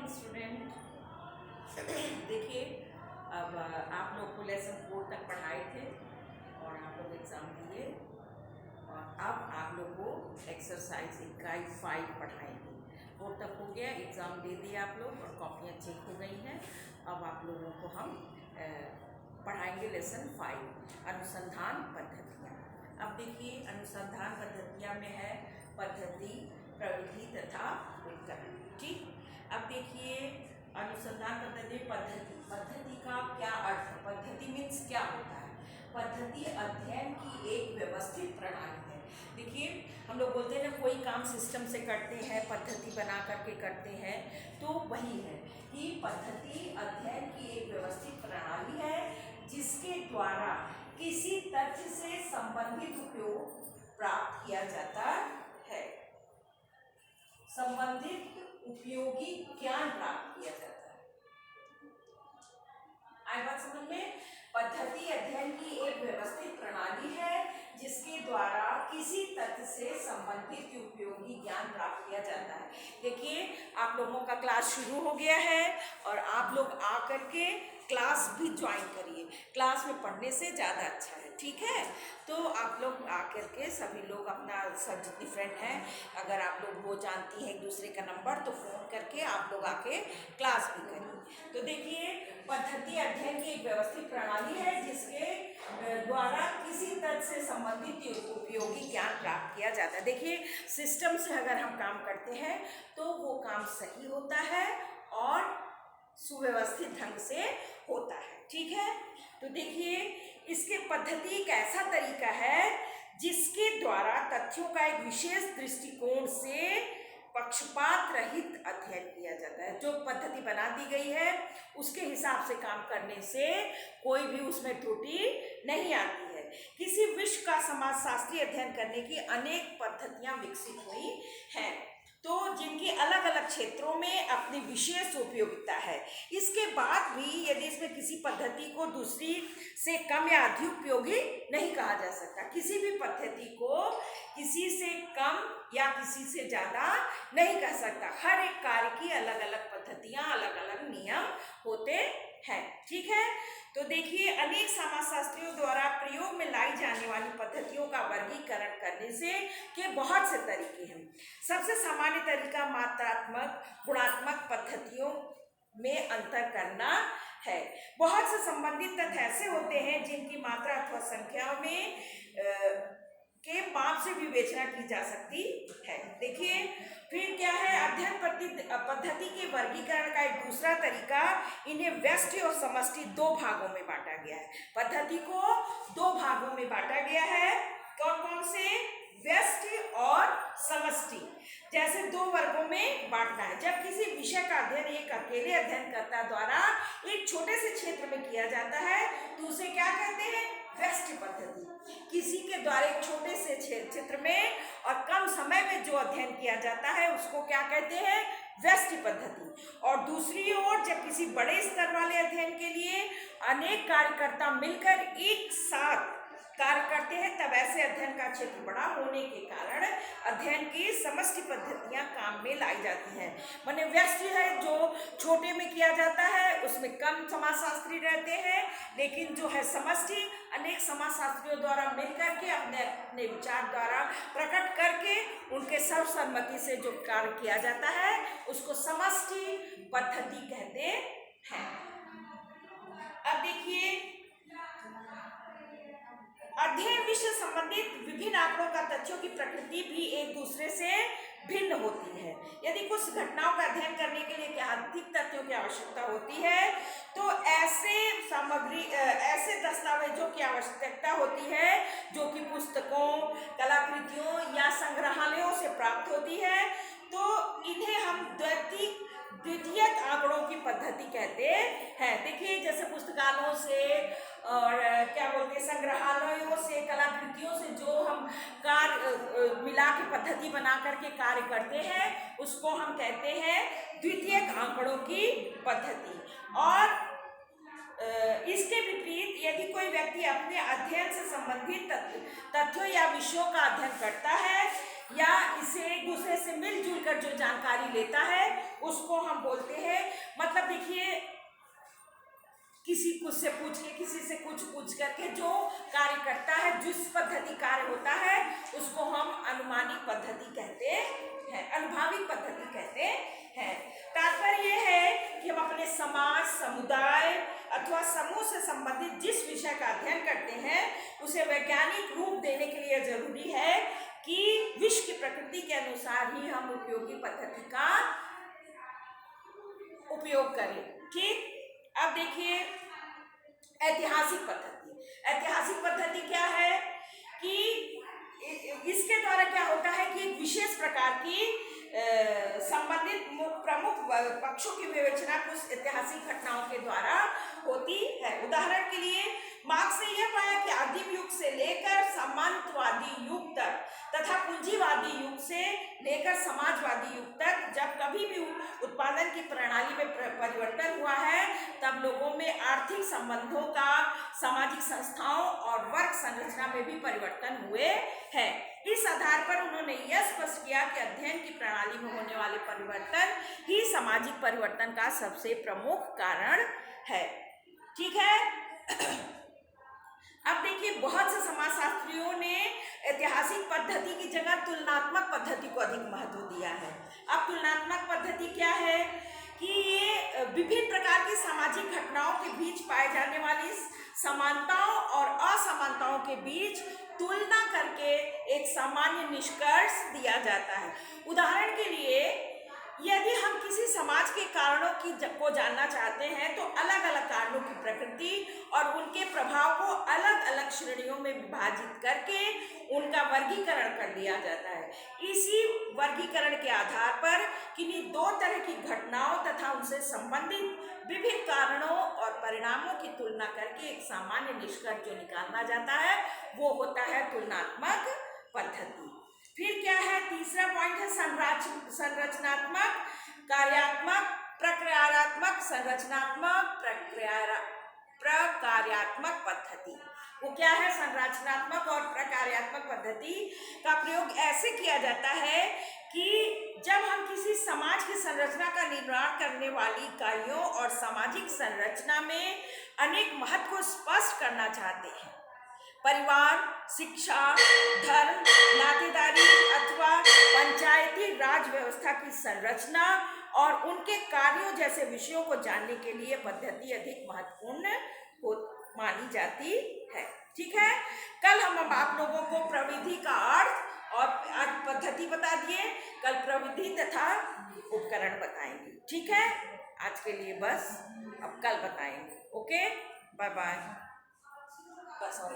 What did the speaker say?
Morning student. देखिए, अब आप लोग को लेसन 4 तक पढ़ाए थे और आप लोग एग्ज़ाम दिए और अब आप लोग को एक्सरसाइज इकाई 5 पढ़ाएंगे। 4 तक हो गया, एग्ज़ाम दे दिए आप लोग और कॉपियाँ चेक हो गई हैं। अब आप लोगों को हम पढ़ाएंगे लेसन 5 अनुसंधान पद्धतियाँ। अब देखिए, अनुसंधान पद्धतियाँ में है पद्धति, प्रविधि तथा उपकरण। ठीक, अब देखिए अनुसंधान पद्धति पद्धति का क्या अर्थ है? पद्धति मीन्स क्या होता है? पद्धति अध्ययन की एक व्यवस्थित प्रणाली है। देखिए, हम लोग बोलते हैं ना, कोई काम सिस्टम से करते हैं, पद्धति बना करके करते हैं, तो वही है कि पद्धति अध्ययन की एक व्यवस्थित प्रणाली है जिसके द्वारा किसी तथ्य से संबंधित उपयोग प्राप्त किया जाता है। संबंधित उपयोगी ज्ञान प्राप्त किया जाता है। आई बात समझ में? पद्धति अध्ययन की एक व्यवस्थित प्रणाली है जिसके द्वारा किसी तथ्य से संबंधित उपयोगी ज्ञान प्राप्त किया जाता है। देखिए, आप लोगों का क्लास शुरू हो गया है और आप लोग आकर के क्लास भी ज्वाइन करिए। क्लास में पढ़ने से ज़्यादा अच्छा है, ठीक है? तो आप लोग आकर के सभी लोग अपना सब जितनी फ्रेंड हैं, अगर आप लोग वो जानती हैं एक दूसरे का नंबर, तो फ़ोन करके आप लोग आके क्लास भी करिए। तो देखिए, पद्धति अध्ययन की एक व्यवस्थित प्रणाली है जिसके द्वारा किसी तथ्य से संबंधित उपयोगी ज्ञान प्राप्त किया जाता है। देखिए, सिस्टम से अगर हम काम करते हैं तो वो काम सही होता है और सुव्यवस्थित ढंग से होता है, ठीक है? तो देखिए, इसके पद्धति एक ऐसा तरीका है जिसके द्वारा तथ्यों का एक विशेष दृष्टिकोण से पक्षपात रहित अध्ययन किया जाता है। जो पद्धति बना दी गई है उसके हिसाब से काम करने से कोई भी उसमें त्रुटि नहीं आती है। किसी विषय का समाजशास्त्रीय अध्ययन करने की अनेक पद्धतियां विकसित हुई हैं, तो जिनकी अलग अलग क्षेत्रों में अपनी विशेष उपयोगिता है। इसके बाद भी यदि इसमें किसी पद्धति को दूसरी से कम या अधिक उपयोगी नहीं कहा जा सकता। किसी भी पद्धति को किसी से कम या किसी से ज़्यादा नहीं कह सकता। हर एक कार्य की अलग अलग पद्धतियाँ, अलग अलग नियम होते हैं, ठीक है? तो देखिए, अनेक समाजशास्त्रियों द्वारा प्रयोग में लाई जाने वाली पद्धतियों का वर्गीकरण करने से के बहुत से तरीके हैं। सबसे सामान्य तरीका मात्रात्मक गुणात्मक पद्धतियों में अंतर करना है। बहुत से संबंधित तथ्य ऐसे होते हैं जिनकी मात्रा अथवा संख्या में के माप से विवेचना की जा सकती है। देखिए, फिर क्या है, अध्ययन पद्धति के वर्गीकरण का एक दूसरा तरीका, इन्हें व्यष्टि और समष्टि 2 भागों में बांटा गया है। पद्धति को 2 भागों में बांटा गया है। कौन कौन से? व्यष्टि और समष्टि। जैसे 2 वर्गों में बांटना है। जब किसी विषय का अध्ययन एक अकेले अध्ययनकर्ता द्वारा एक छोटे से क्षेत्र में किया जाता है तो उसे क्या कहते हैं? व्यष्टि पद्धति। किसी के द्वारा एक छोटे से क्षेत्र में और कम समय में जो अध्ययन किया जाता है उसको क्या कहते हैं? व्यष्टि पद्धति। और दूसरी ओर, जब किसी बड़े स्तर वाले अध्ययन के लिए अनेक कार्यकर्ता मिलकर एक साथ कार्य करते हैं, तब ऐसे अध्ययन का क्षेत्र बड़ा होने के कारण अध्ययन की समष्टि पद्धतियां काम में लाई जाती हैं। माने व्यष्टि है जो छोटे में किया जाता है, उसमें कम समाजशास्त्री रहते हैं, लेकिन जो है समष्टि अनेक समाजशास्त्रियों द्वारा मिलकर के अपने अपने विचार द्वारा प्रकट करके उनके सर्वसम्मति से जो कार्य किया जाता है उसको समष्टि पद्धति कहते हैं। अब देखिए, अध्ययन विषय संबंधित विभिन्न आंकड़ों का तथ्यों की प्रकृति भी एक दूसरे से भिन्न होती है। यदि कुछ घटनाओं का अध्ययन करने के लिए अधिक तथ्यों की आवश्यकता होती है तो ऐसे दस्तावेजों की आवश्यकता होती है जो कि पुस्तकों, कलाकृतियों या संग्रहालयों से प्राप्त होती है। तो इन्हें हम द्वितीयक आंकड़ों की पद्धति कहते हैं। देखिए, जैसे पुस्तकालयों से और क्या बोलते हैं, संग्रहालयों से, कलाकृतियों से जो हम कार्य मिला के पद्धति बना करके कार्य करते हैं उसको हम कहते हैं द्वितीयक आंकड़ों की पद्धति। और इसके विपरीत यदि कोई व्यक्ति अपने अध्ययन से संबंधित तथ्यों या विषयों का अध्ययन करता है या इसे एक दूसरे से मिलजुल कर जो जानकारी लेता है उसको हम बोलते हैं मतलब देखिए, किसी कुछ से पूछ के, किसी से कुछ पूछ करके जो कार्य करता है, जिस पद्धति कार्य होता है, उसको हम अनुमानिक पद्धति कहते हैं, अनुभाविक पद्धति कहते हैं। तात्पर्य यह है कि हम अपने समाज, समुदाय अथवा समूह से संबंधित जिस विषय का अध्ययन करते हैं उसे वैज्ञानिक रूप देने के लिए जरूरी है कि विश्व की प्रकृति के अनुसार ही हम उपयोगी पद्धति का उपयोग करें। ठीक, अब देखिए ऐतिहासिक पद्धति। ऐतिहासिक पद्धति क्या है कि इसके द्वारा क्या होता है कि एक विशेष प्रकार की संबंधित प्रमुख पक्षों की विवेचना कुछ ऐतिहासिक घटनाओं के द्वारा होती है। उदाहरण के लिए मार्क्स ने यह पाया कि आदिम युग से लेकर सामंतवादी युग तक तथा पूंजीवादी युग से लेकर समाजवादी युग तक जब कभी भी उत्पादन की प्रणाली में परिवर्तन हुआ है तब लोगों में आर्थिक संबंधों का, सामाजिक संस्थाओं और वर्ग संरचना में भी परिवर्तन हुए हैं। इस आधार पर उन्होंने यह स्पष्ट किया कि अध्ययन की प्रणाली में होने वाले परिवर्तन ही सामाजिक परिवर्तन का सबसे प्रमुख कारण है। ठीक है। अब देखिए, बहुत से समाजशास्त्रियों ने ऐतिहासिक पद्धति की जगह तुलनात्मक पद्धति को अधिक महत्व दिया है। अब तुलनात्मक पद्धति क्या है कि ये विभिन्न प्रकार की सामाजिक घटनाओं के बीच पाए जाने वाली समानताओं और असमानताओं के बीच तुलना करके एक सामान्य निष्कर्ष दिया जाता है। उदाहरण के लिए, यदि हम किसी समाज के कारणों को जानना चाहते हैं तो अलग अलग कारणों की प्रकृति और उनके प्रभाव को अलग अलग श्रेणियों में विभाजित करके उनका वर्गीकरण कर लिया जाता है। इसी वर्गीकरण के आधार पर किन्हीं दो तरह की घटनाओं तथा उनसे संबंधित विभिन्न कारणों और परिणामों की तुलना करके एक सामान्य निष्कर्ष जो निकालना जाता है वो होता है तुलनात्मक पद्धति। फिर क्या है, तीसरा पॉइंट है संरचनात्मक, कार्यात्मक, प्रक्रियात्मक, संरचनात्मक, प्रकार्यात्मक पद्धति। वो क्या है? संरचनात्मक और प्रकार्यात्मक पद्धति का प्रयोग ऐसे किया जाता है कि जब हम किसी समाज की संरचना का निर्माण करने वाली इकाइयों और सामाजिक संरचना में अनेक महत्व को स्पष्ट करना चाहते हैं, परिवार, शिक्षा, धर्म, नातेदारी अथवा पंचायती राज व्यवस्था की संरचना और उनके कार्यों जैसे विषयों को जानने के लिए पद्धति अधिक महत्वपूर्ण मानी जाती है। ठीक है। कल हम आप लोगों को प्रविधि का अर्थ और आज पद्धति बता दिए, कल प्रविधि तथा उपकरण बताएंगे। ठीक है, आज के लिए बस, अब कल बताएंगे। Okay, bye bye. बस और